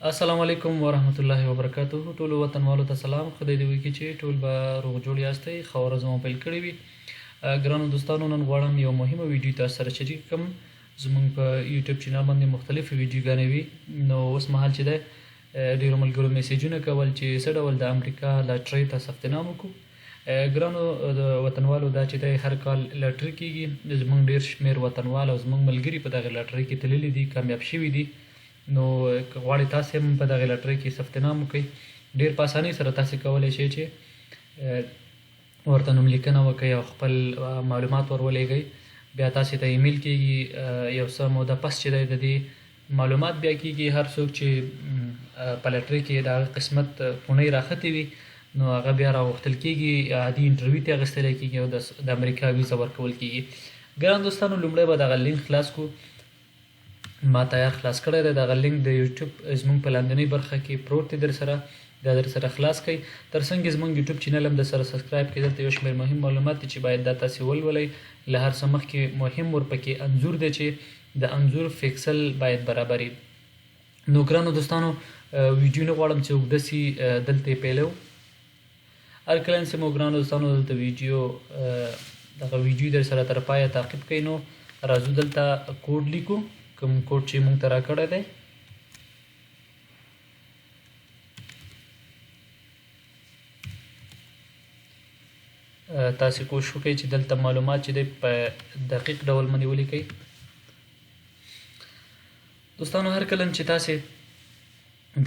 السلام علیکم ورحمت الله وبرکاته. ټول وطنوالو ته سلام. خدای دې وکړي چې ټول به روغ جوړ یاستئ. ښه ورځ مو پیل کړې وي. ګرانو دوستانو، نن غواړم یو مهمه ویډیو تاسو سره شریک کړم. زموږ په یوټیوب چینل باندې مختلفې ویډیوګانې وي. نو اوس مهال چې دی ډېرو ملګرو میسیجونه کول چې څه ډول د امریکا لاټرۍ ته ثبت نام وکړو. ګرانو د وطنوالو دا چې دی هر کال لاټرۍ کېږي. زموږ ډېر شمېر وطنوال او زموږ ملګري په دغه لاټرۍ کې تللي دي، کامیاب شوي دي. نو که غواړئ تاسې هم په دغې لاټرۍ کې ثبت نام وکړئ، ډېر په اسانۍ سره تاسې کولی شئ چې ورته نوملیکنه وکړئ او خپل معلومات ور ولېږئ. بیا تاسې ته ایمیل کېږي. یو څه موده پس چې دی د دې معلومات بیا کېږي. هر څوک چې په لاټرۍ کې د هغه قسمت پوڼۍ راختې وي نو هغه بیا راغوښتل کېږي، عادي انټرویو ته اخیستلی کېږي او د امریکا ویزه ورکول کېږي. ګران دوستانو، لومړی به دغه لینک خلاص کړو. ما تیار خلاص کړی دی. دغه لینک د یوټیوب زموږ په لاندنۍ برخه کې پروت دی، در سره دا در سره خلاص کړئ. تر څنګ زموږ یوټیوب چینل هم در سره سبسکرایب کړئ. دلته یو شمېر مهم معلومات دي چې باید دا تاسې ولولئ. له هر څه مخکې مهم ورپکې انځور دی چې د انځور فکسل باید برابر وي. نو ګرانو دوستانو، ویډیو نه غواړم چې اوږده سي، دلته یې پیلو. هر کله چې مو ګرانو دوستانو دلته دغه ویډیو در سره تر پایه تعقیب کړئ. نو راځو دلته کوډ لیکو، کوم کوډ چې مونږ ته راکړی دی. تاسې کوشش وکړئ چې دلته معلومات چې دی په دقیق ډول باندې ولیکئ. دوستانو، هر کله چې تاسې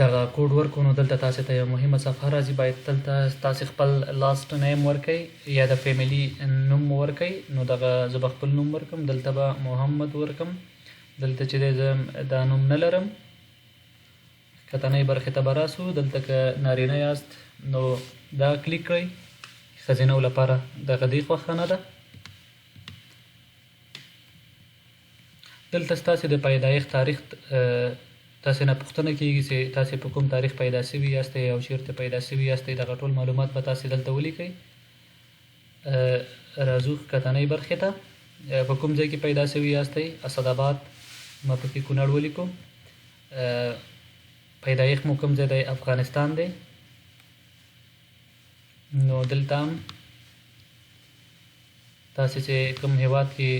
دغه کوډ ورکړو نو دلته تاسې ته یو مهمه صفحه راځي. باید دلته تاسې خپل لاست نیم ورکړئ یا د فیملي نوم ورکړئ. نو دغه زه به خپل نوم ورکړم. دلته به محمد ورکړم. دلته چې دی زه دا نوم نه لرم. کتنۍ برخې ته به راسو. دلته که نارینه یاست نو دا کلیک کړئ. ښځینو لپاره دغه دې خوښه نه ده. دلته ستاسې د پیدایښت تاریخ تاسې نه پوښتنه کېږي چې تاسې په کوم تاریخ پیدا شوي یاستئ او چېرته پیدا شوي یاستئ. دغه ټول معلومات به تاسې دلته ولیکئ. راځو کتنۍ برخې ته. په کوم ځای کې پیدا شوي یاستئ؟ اسداباد. ما پکې کونړ ولیکو. پیدایښت مو کوم ځای دی؟ افغانستان دی. نو دلته هم تاسې چې کوم هیواد کې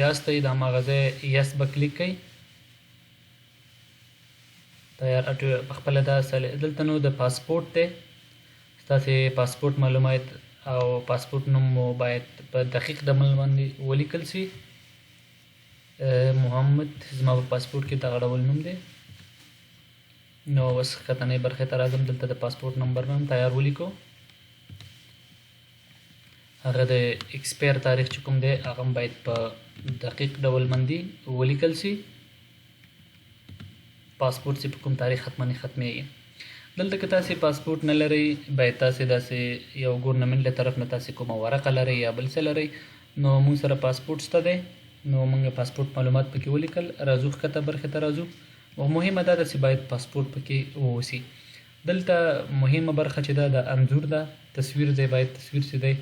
یاستئ د هماغه ځای یس به کلیک کړئ. تیار پخپله دا دلته نو د پاسپورټ دی. ستاسې پاسپورټ معلومات او پاسپورټ نوم مو باید په دقیق ډول باندې ولیکل شي. محمد زما په پاسپورټ کې دغه ډول نوم دی. نو اوس کتنۍ برخې ته راځم. دلته د پاسپورټ نمبر مې هم تیار ولیکو. هغه د ایکسپایر تاریخ چې کوم دی هغه هم باید په دقیق ډول باندې ولیکل شي. پاسپورټ چې په کوم تاریخ ختمیږي. دلته که تاسې پاسپورټ نه لرئ، باید تاسې داسې یو ګورنمنټ له طرف نه تاسې کومه ورقه لرئ یا بل څه لرئ. نو موږ سره پاسپورټ شته دی. نو موږ پاسپورټ معلومات پکې ولیکل. راځو ښکته برخې ته راځو. او مهمه دا ده چې باید پاسپورټ پکې واوسي. دلته مهمه برخه چې ده د انځور ده. تصویر دی، باید تصویر چې دی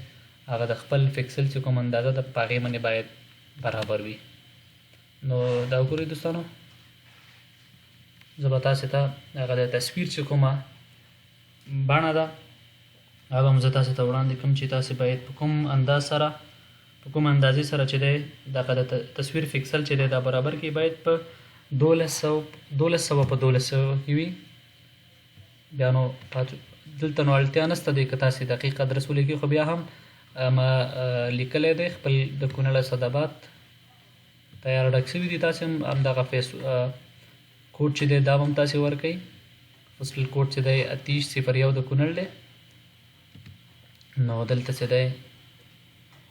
هغه د خپل فکسل چې کوم اندازه ده په هغې باندې باید برابر وي. نو دا وګورئ دوستانو، زه به تاسې ته هغه د تصویر چې کومه بڼه ده هغه هم زه تاسې ته وړاندې کوم چې تاسې باید په کوم انداز سره په کوم اندازې سره چې دی دغه د تصویر فکسل چې دی دا برابر کړي. باید په 1200 په 1200 کې وي. بیا نو دلته نو اړتیا نشته دی که تاسې دقیق ادرس ولیکئ، خو بیا هم ما لیکلی دی خپل د کونړ اسداباد تیار ډک شوي دي. تاسې هم همدغه کوډ چې دی دا هم تاسې ورکئ. فسټل کوډ چې دی 3801 د کونړ دی. نو دلته چې دی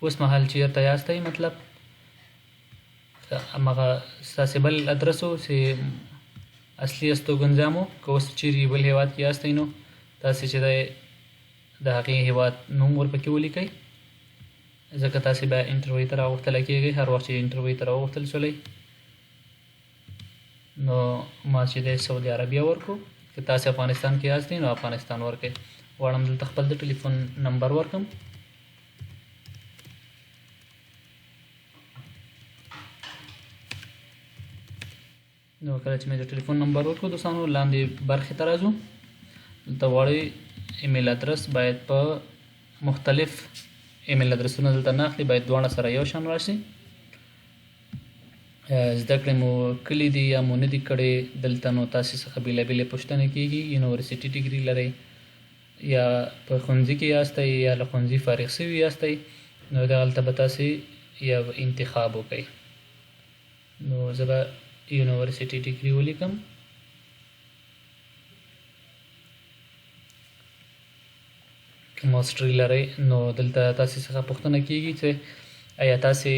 اوس مهال چېرته یاستئ، مطلب همغه ستاسې بل ادرس و چې اصلي استوګنځا مو که اوس چیرې بل هیواد کې یاستئ نو تاسې چې دی د هغې هیواد نوم ورپکې ولیکئ. ځکه تاسې بیا انټرویو ته راغوښتلی کېږئ. هر وخت چې انټرویو ته راوغوښتل شولئ نو ما چې دی سعودي عربیه ورکړو. که تاسې افغانستان کې یاستئ نو افغانستان ورکئ. غواړم دلته خپل د ټلیفون نمبر ورکړم. نو کله چې مې د ټلیفون نمبر ورکړو دوستانو لاندې برخې ته راځو. دلته غواړئ ایمیل ادرس باید په مختلف ایمیل ادرسونه دلته نه اخلي، باید دواړه سره یو شان راشي. زده کړې مو کړي دي یا مو نه دي کړې، دلته نو تاسې څخه بېلابېلې پوښتنې کېږي. یونیورسټي ډیګري لرئ یا په ښوونځي کې یاستئ یا له ښوونځي فارغ شوي یاستئ، نو دغلته به تاسې یو انتخاب وکړئ. نو زه به یونیورسټي ډیګري ولیکم. که ماسټري لرئ نو دلته تاسې څخه پوښتنه کېږي چې آیا تاسې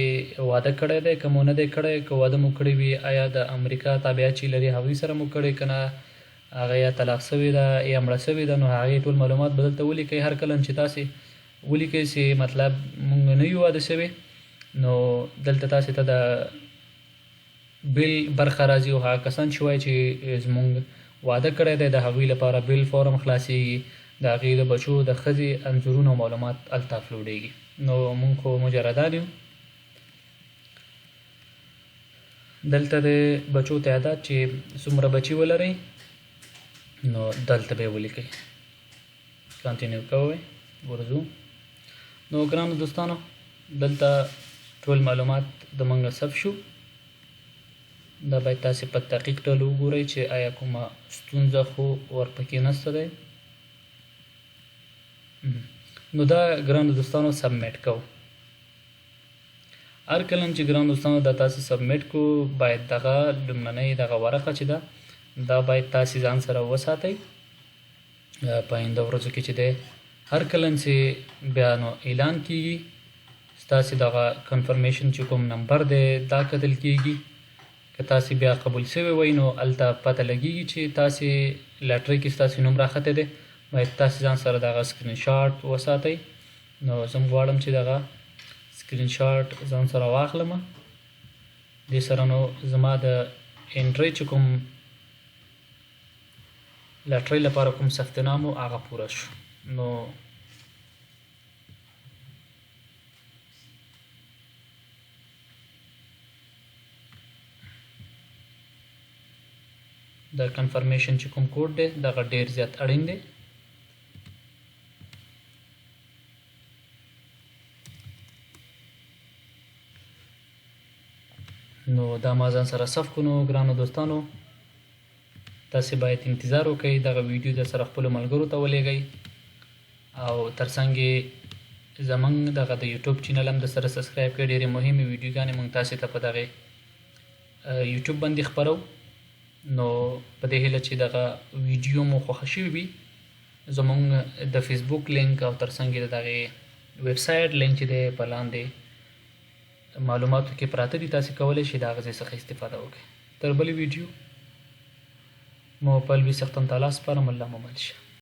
واده کړی دی که مو نه دی کړی. که واده مو کړی وي آیا د امریکا تابعیت چې لري هغوی سره مو کړی که نه، هغه یا طلاق شوې ده یا مړه شوې ده، نو هغې ټول معلومات به دلته ولیکئ. هر کله چې تاسې ولیکئ چې مطلب مونږ نه یو واده شوي، نو دلته تاسې ته د بیل برخه راځي او هغه کسان چې وایي چې زمونږ واده کړی دی د هغوی لپاره بیل فارم خلاصېږي، د هغې د بچو د ښځې انځورونه او معلومات هلته اپلوډېږي. نو مونږ خو مجردان یو. دلته د بچو تعداد چې څومره بچي ولرئ نو دلته به یې ولیکئ. کنټینیو کوئ، ورځو. نو ګرانو دوستانو دلته ټول معلومات د موږ ثبت شو. دا باید تاسې په تحقیق ډول وګورئ چې آیا کومه ستونزه خو ورپکې نشته دی. نو دا ګرانو دوستانو سبمیټ کوو. هر کله چې ګرانو دوستانو دا تاسې سبمیټ کو، باید دغه لومړنۍ دغه ورقه چې ده دا باید تاسې ځان سره وساتئ. په آینده ورځو کې چې دی هر کله چې بیا نو اعلان کېږي، ستاسې دغه کنفرمیشن چې کوم نمبر دی دا کتل کېږي. که تاسې بیا قبول شوی وئ نو هلته پته لګېږي چې تاسې لاټرۍ کې ستاسې نوم راښتی دی. باید تاسې ځان سره دغه سکرین شاټ وساتئ. نو زه غواړم چې دغه سکرین شاټ ځان سره واخلم. دې سره نو زما د انټرۍ چې کوم لاټرۍ لپاره کوم ثبت نام و هغه پوره شو. نو د کنفرمیشن چې کوم کوډ دی دغه ډېر زیات اړین دی. نو دا ما ځان سره ثبت کړو. نو ګرانو دوستانو تاسې باید انتظار وکړئ، دغه ویډیو د سره خپلو ملګرو ته ولېږئ او تر څنګ یې زموږ دغه د یوټیوب چینل هم د سره سبسکرایب کړئ. ډېرې مهمې ویډیوګانې موږ تاسې ته په دغې یوټیوب باندې خپرو. نو په دې هیله چې دغه ویډیو مو خوښه شوي وي، زموږ د فیسبوک لینک او تر څنګ یې د دغې ویب سایټ لینک چې دی په لاندې معلوماتو کې پراته دي، تاسې کولی شئ د هغه ځای څخه استفاده وکړئ. تر بلې ویډیو مو په الوي سختن تعالی سپارم. الله مو مل شه.